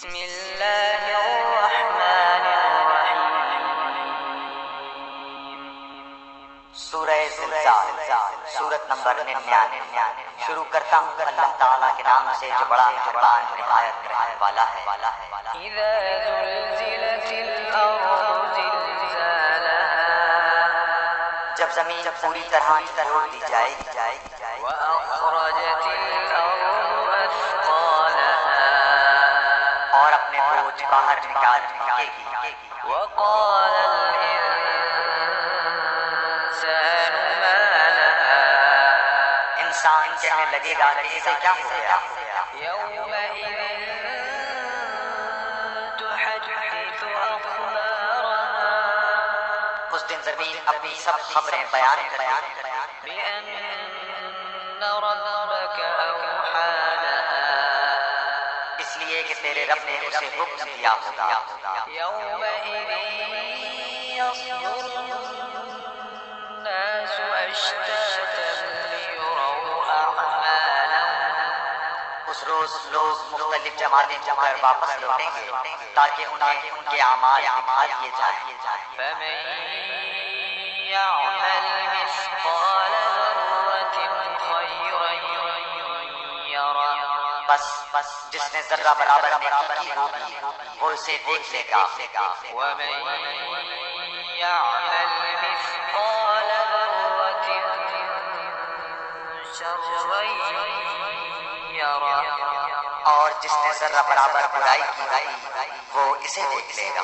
بسم اللہ الرحمن الرحیم۔ سورہ زلزال، سورت نمبر 99۔ شروع کرتا ہوں اللہ تعالیٰ کے نام سے جو بڑا مہربان نہایت رحم والا ہے۔ اذا زلزلت الارض زلزالها جب زمین پوری طرح جھڑ دی جائے واخرجت الارض اثقالها اور اپنے بوجھ باہر نکال پھینکے گی۔ وقال الانسان ما لها انسان کہنے لگے گا کہ اسے کیا ہو گیا؟ يومئذ تحدث أخبارها اس دن زمین اپنی سب خبریں بیان کرے بأن ربك أوحى لها اس لیے کہ تیرے رب نے اسے حکم دیا ہوگا۔ يومئذ يصدر الناس أشتاتا ليروا أعمالهم اس روز لوگ مختلف جماعتیں جمع کر واپس لوٹیں گے تاکہ انہیں ان کے اعمال دکھا دیے جائیں۔ فمن يعمل مثقال ذرة خيرا يره بس جس نے ذرہ برابر نیکی کی ہوگی وہ اسے دیکھ لے گا۔ ومن يعمل مثقال ذرة شرا يره اور جس نے ذرہ برابر برائی کی ہوگی وہ اسے دیکھ لے گا۔